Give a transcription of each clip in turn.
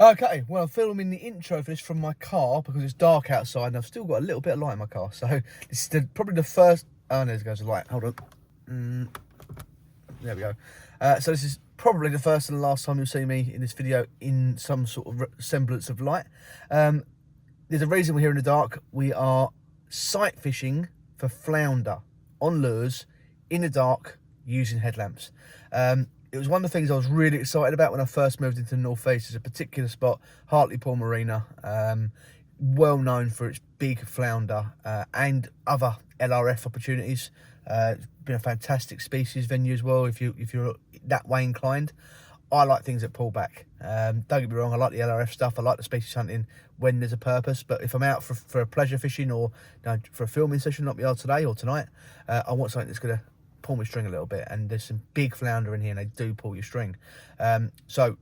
Okay, well, I'm filming the intro for this from my car because it's dark outside and I've still got a little bit of light in my car. So this is probably the first. Oh, there goes the light. Hold on. There we go. So this is probably the first and the last time you'll see me in this video in some sort of semblance of light. There's a reason we're here in the dark. We are sight fishing for flounder on lures in the dark using headlamps. It was one of the things I was really excited about when I first moved into the North East. There's a particular spot, Hartlepool Marina, well known for its big flounder and other LRF opportunities. It's been a fantastic species venue as well if you're that way inclined. I like things that pull back. Don't get me wrong, I like the LRF stuff, I like the species hunting when there's a purpose, but if I'm out for a pleasure fishing or for a filming session like we are today or tonight, I want something that's going to pull my string a little bit, and there's some big flounder in here and they do pull your string. So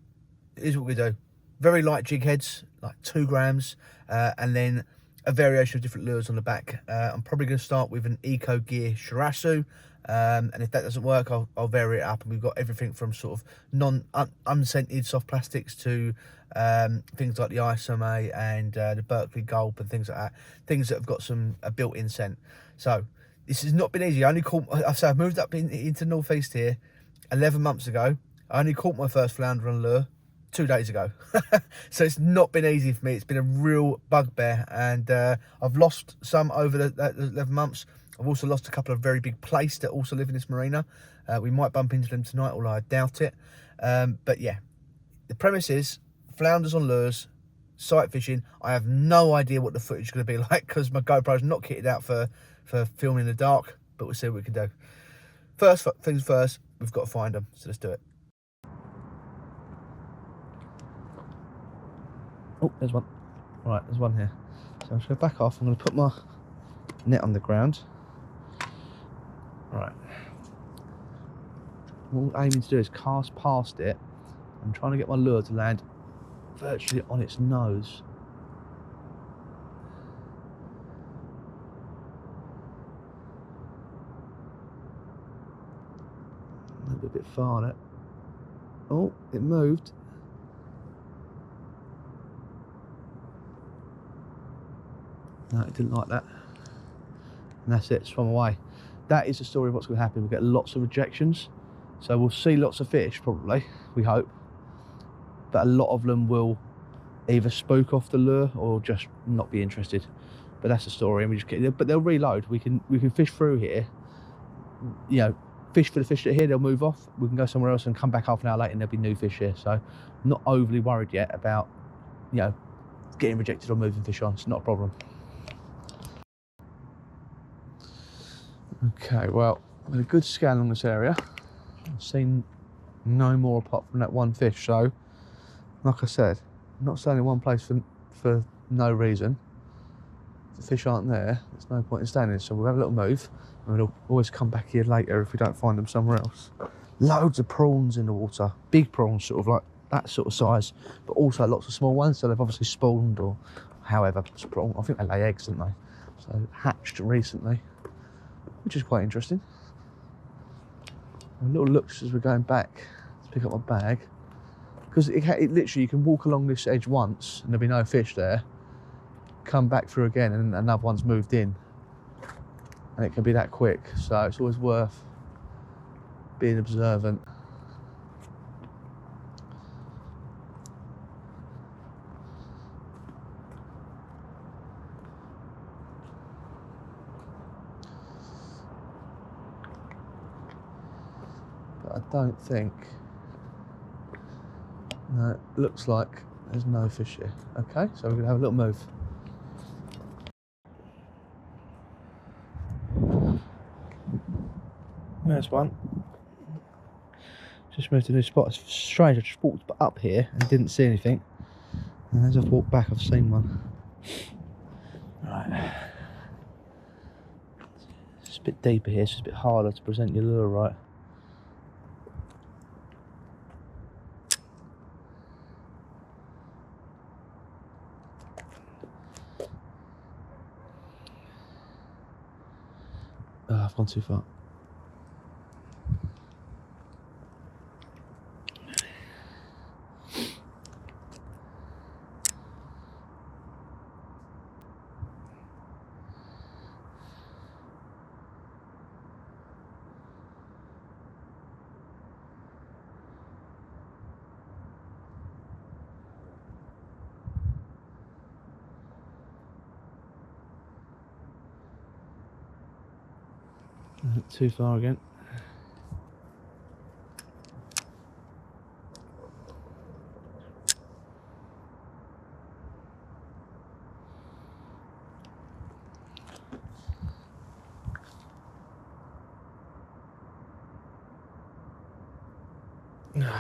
here's what we do. Very light jig heads, like 2 grams, and then a variation of different lures on the back. I'm probably going to start with an Eco Gear Shirasu, and if that doesn't work, I'll vary it up, and we've got everything from sort of unscented soft plastics to things like the Isome and the Berkeley Gulp and things like that, things that have got a built-in scent. So this has not been easy. I've moved up into North East here 11 months ago. I only caught my first flounder on lure 2 days ago. So it's not been easy for me. It's been a real bugbear, and I've lost some over the 11 months. I've also lost a couple of very big plaice that also live in this marina. We might bump into them tonight, although I doubt it. But yeah, the premise is flounders on lures, sight fishing. I have no idea what the footage is going to be like because my GoPro's not kitted out for filming in the dark, but we'll see what we can do. First things first, we've got to find them, so let's do it. Oh, there's one. Right, there's one here. So I'm just going to back off. I'm going to put my net on the ground. Right. What I'm aiming to do is cast past it. I'm trying to get my lure to land virtually on its nose. A bit far there. Oh, it moved. No, it didn't like that. And that's it, swam away. That is the story of what's going to happen. We'll get lots of rejections. So we'll see lots of fish, probably, we hope. But a lot of them will either spook off the lure or just not be interested. But that's the story, and we just get. But they'll reload. We can fish through here. You know, fish for the fish that are here, they'll move off. We can go somewhere else and come back half an hour later and there'll be new fish here. So I'm not overly worried yet about, you know, getting rejected or moving fish on. It's not a problem. Okay, well, I've had a good scan on this area. I've seen no more apart from that one fish. So, like I said, I'm not staying in one place for no reason. If the fish aren't there, there's no point in staying there. So we'll have a little move, and we'll always come back here later if we don't find them somewhere else. Loads of prawns in the water, big prawns, sort of like that sort of size, but also lots of small ones. So they've obviously spawned or however spawned. I think they lay eggs, don't they? So hatched recently, which is quite interesting. A little looks as we're going back to pick up my bag, because it literally, you can walk along this edge once and there'll be no fish there, come back through again and another one's moved in, and it can be that quick. So it's always worth being observant. But I don't think, no, it looks like there's no fish here. Okay, so we're going to have a little move. There's one. Just moved to a new spot. It's strange, I just walked up here and didn't see anything. And as I've walked back, I've seen one. Right. It's a bit deeper here, so it's a bit harder to present your lure right. Oh, I've gone too far. Too far again.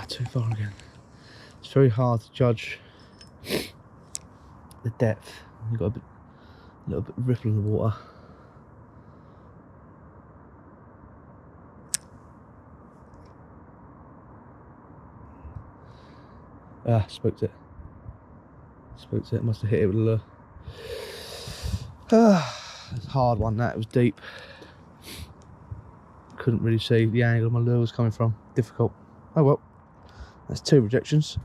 Too far again. It's very hard to judge the depth. You've got a little bit of ripple in the water. Spooked it. Spooked it. Must have hit it with a lure. It's a hard one. That it was deep. Couldn't really see the angle my lure was coming from. Difficult. Oh well. That's 2 rejections.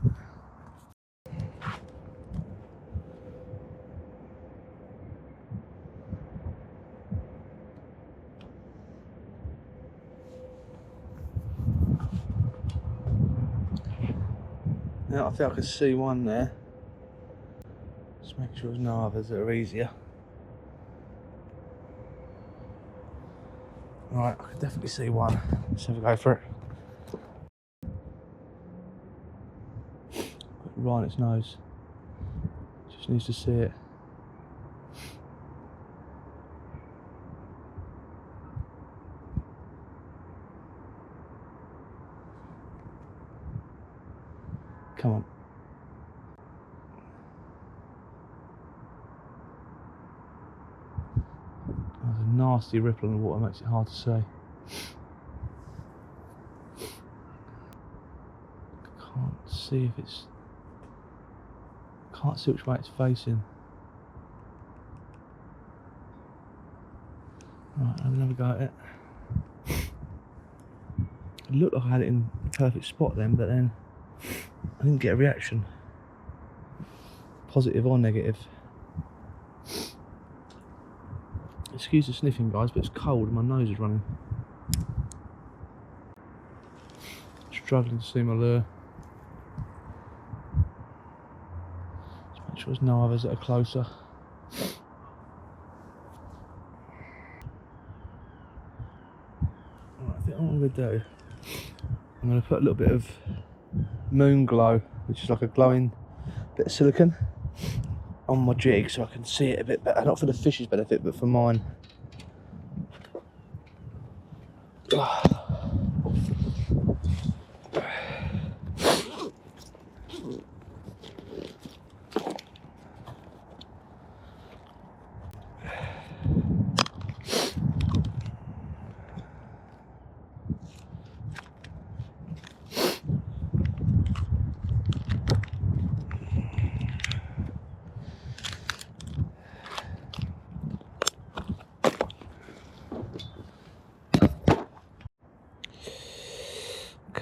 Now I think I can see one there. Just make sure there's no others that are easier. Alright, I can definitely see one. Let's have a go for it. Right on its nose. Just needs to see it. Come on. There's a nasty ripple in the water, makes it hard to see. Can't see if it's... Can't see which way it's facing. Right, have another go at it. It looked like I had it in the perfect spot then, but then I didn't get a reaction. Positive or negative. Excuse the sniffing, guys, but it's cold and my nose is running. Struggling to see my lure. Just make sure there's no others that are closer. Right, I think what I'm going to do, I'm going to put a little bit of moon glow, which is like a glowing bit of silicone, on my jig so I can see it a bit better. Not for the fish's benefit, but for mine.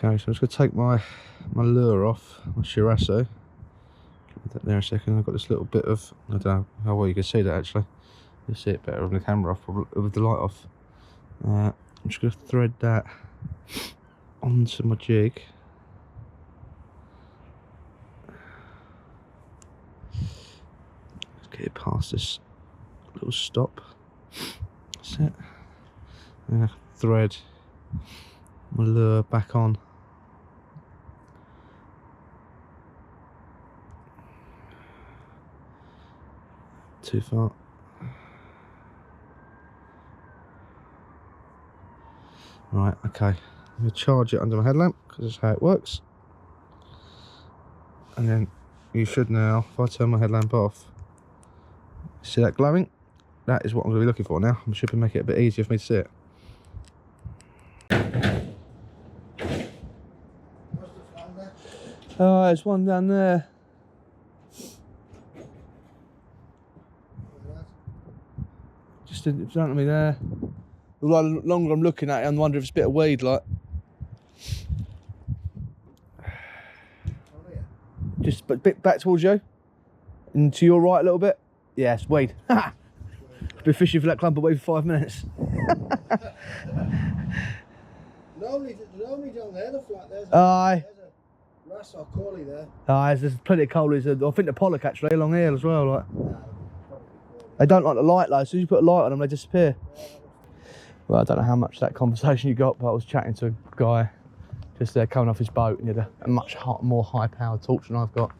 Okay, so I'm just going to take my lure off, my Shirasso. Leave that there a second. I've got this little bit of, I don't know how well you can see that actually. You'll see it better with the camera off, probably, with the light off. I'm just going to thread that onto my jig. Let's get it past this little stop. That's it. And I can thread my lure back on. Too far. Right, okay. I'm going to charge it under my headlamp because that's how it works. And then you should now, if I turn my headlamp off, see that glowing? That is what I'm going to be looking for now. I'm sure make it a bit easier for me to see it. Oh, there's one down there. Just in front of me there. The longer I'm looking at it, I'm wondering if it's a bit of weed, like. Just a bit back towards you. And to your right a little bit. Yeah, it's weed. Been fishing for that clump of weed for 5 minutes. Normally down there, the flat, there's Aye. a wrasse or collie there. Aye, there's plenty of collies. I think the pollock actually along here as well. Like. They don't like the light though, as soon as you put a light on them, they disappear. Well, I don't know how much of that conversation you got, but I was chatting to a guy just there coming off his boat, and he had a much more high-powered torch than I've got.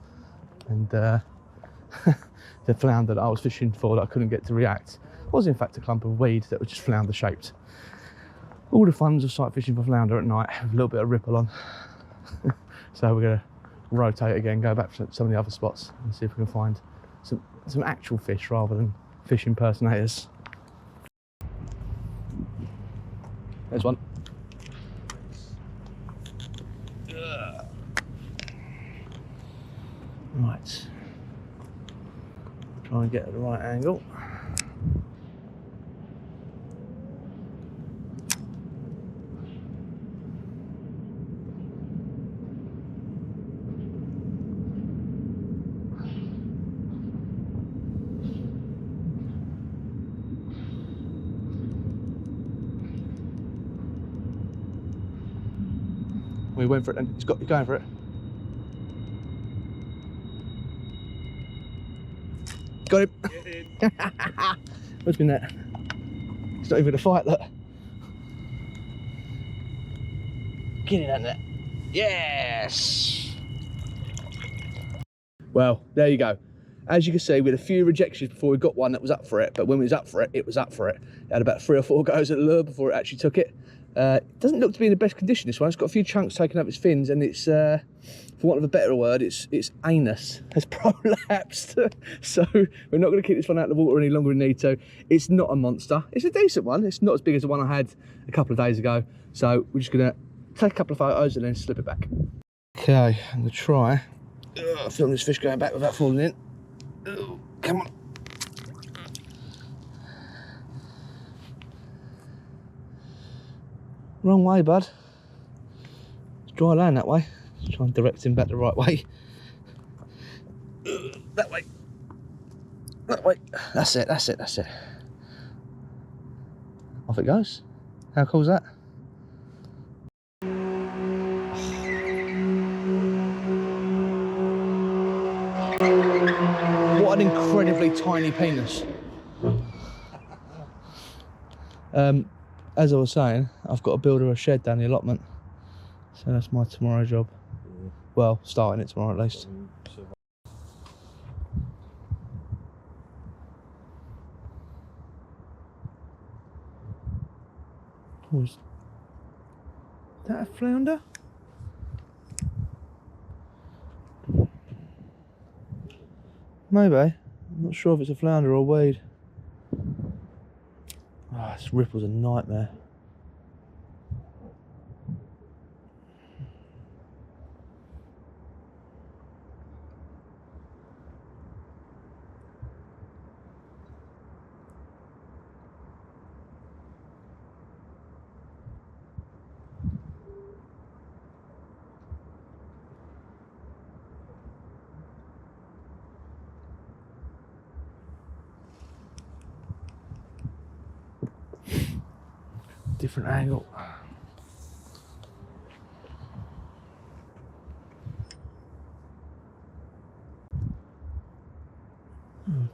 And the flounder that I was fishing for that I couldn't get to react was in fact a clump of weed that was just flounder-shaped. All the funs of sight fishing for flounder at night with a little bit of ripple on. So we're going to rotate again, go back to some of the other spots and see if we can find some actual fish rather than fish impersonators. There's one. Right. Try and get at the right angle. We went for it then. He's going for it. Got him. What's been that? It's not even a fight, look. Get it on there. Yes! Well, there you go. As you can see, we had a few rejections before we got one that was up for it, but when it was up for it, it was up for it. It had about 3 or 4 goes at the lure before it actually took it. It doesn't look to be in the best condition, this one. It's got a few chunks taking up its fins, and it's, for want of a better word, its anus has prolapsed. So we're not going to keep this one out of the water any longer than we need to. It's not a monster. It's a decent one. It's not as big as the one I had a couple of days ago. So we're just going to take a couple of photos and then slip it back. Okay, I'm going to try. Film this fish going back without falling in. Come on. Wrong way, bud. It's dry land that way. Just try and direct him back the right way. That way. That way. That's it, that's it, that's it. Off it goes. How cool is that? What an incredibly tiny penis. As I was saying, I've got to build her a shed down the allotment. So that's my tomorrow job. Well, starting it tomorrow at least. Oh, is that a flounder? Maybe. I'm not sure if it's a flounder or a weed. Oh, this ripple's a nightmare. Different angle.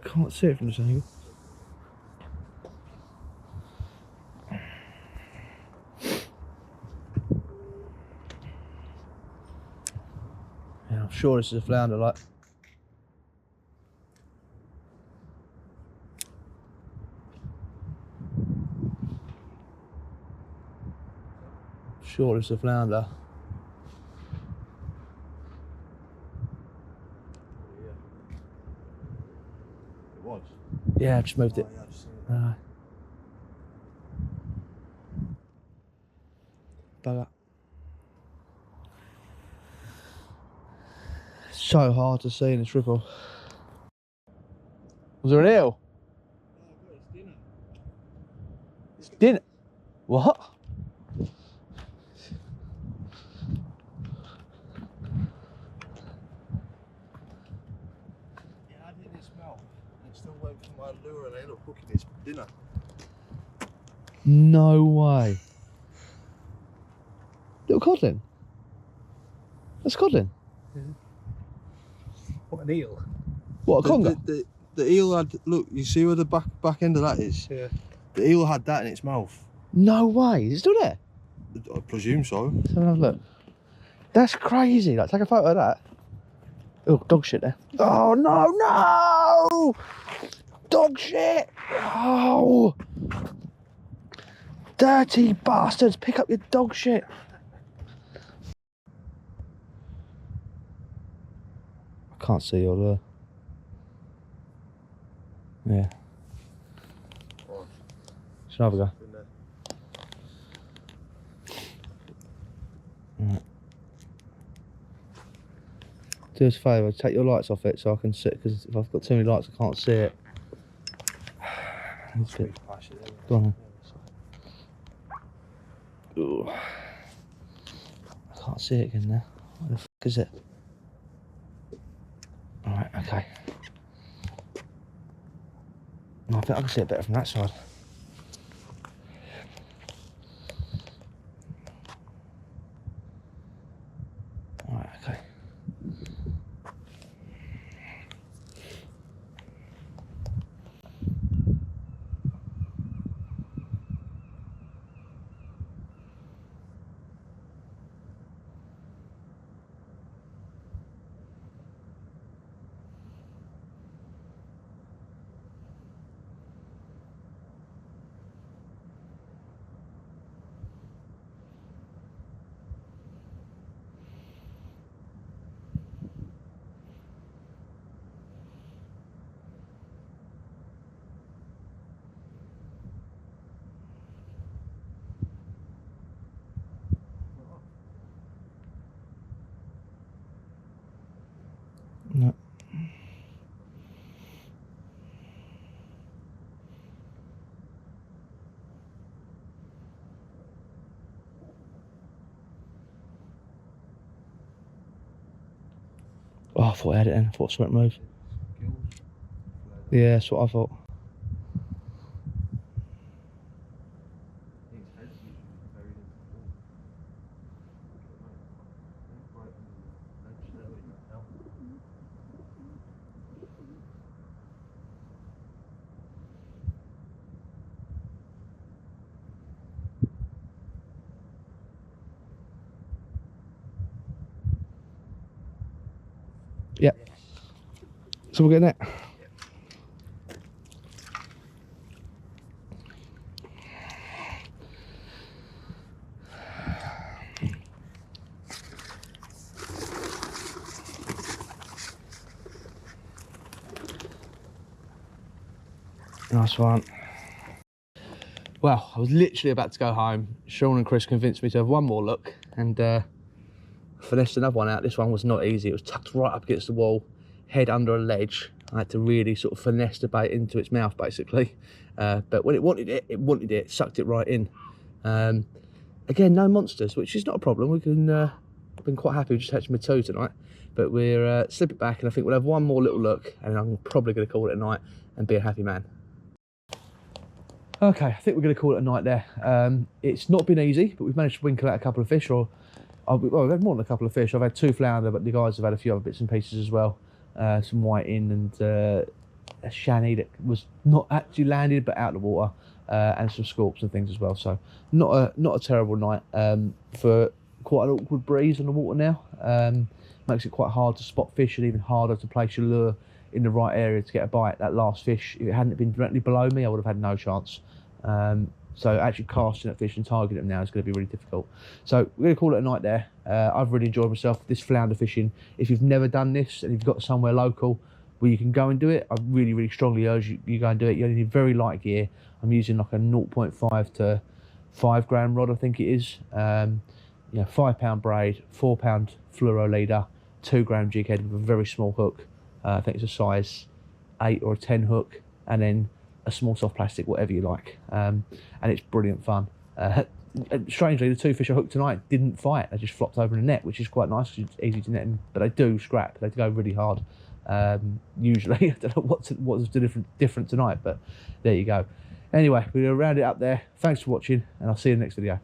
Can't see it from this angle. Yeah, I'm sure this is a flounder, like. Sure it's a flounder. It was? Yeah, I've just moved it. Bugger. It's so hard to see in this ripple. Was there an eel? No, it's dinner. It's dinner. What? It had it in its mouth. It still went from my lure and I ended up hooking its dinner. No way. Little codlin. That's codlin. Yeah. What an eel. What, a conger? The eel had, look, you see where the back end of that is? Yeah. The eel had that in its mouth. No way. Is it still there? I presume so. Let's have another look. That's crazy. Like, take a photo of that. Oh, dog shit there. Oh, no, no! Dog shit! Oh! Dirty bastards, pick up your dog shit. I can't see your lure. Yeah. Should I have a go? Right. Do us a favour, take your lights off it so I can see it, because if I've got too many lights I can't see it. Go on. Ooh. I can't see it again now. What the f is it? Alright, okay. No, I think I can see it better from that side. Alright, okay. No. Oh, I thought I had it in. I thought I saw it move. Yeah, that's what I thought. Yeah. So we're getting it. Nice one. Well, I was literally about to go home. Sean and Chris convinced me to have one more look and finessed another one out. This one was not easy. It was tucked right up against the wall, head under a ledge. I had to really sort of finesse the bait into its mouth, basically. But when it wanted it, sucked it right in. Again, no monsters, which is not a problem. We can, I've been quite happy with just catching my two tonight. But we're slip it back, and I think we'll have one more little look, and I'm probably going to call it a night and be a happy man. Okay, I think we're going to call it a night there. It's not been easy, but we've managed to winkle out a couple of fish, well, we've had more than a couple of fish. I've had 2 flounder, but the guys have had a few other bits and pieces as well. Some whiting and a shanny that was not actually landed, but out of the water, and some scorps and things as well. So not a terrible night for quite an awkward breeze on the water now. Makes it quite hard to spot fish and even harder to place your lure in the right area to get a bite. That last fish, if it hadn't been directly below me, I would have had no chance. So actually casting at fish and targeting them now is going to be really difficult. So we're going to call it a night there. I've really enjoyed myself this flounder fishing. If you've never done this and you've got somewhere local where you can go and do it, I really, really strongly urge you go and do it. You only need very light gear. I'm using like a 0.5 to 5 gram rod, I think it is. You know, 5 pound braid, 4 pound fluoro leader, 2 gram jig head with a very small hook. I think it's a size 8 or a 10 hook, and then a small soft plastic, whatever you like. And it's brilliant fun. Strangely, the 2 fish I hooked tonight didn't fight. They just flopped over in the net, which is quite nice because it's easy to net them, but they do scrap. They go really hard. Usually, I don't know what was different tonight, but there you go. Anyway, we're going to round it up there. Thanks for watching, and I'll see you in the next video.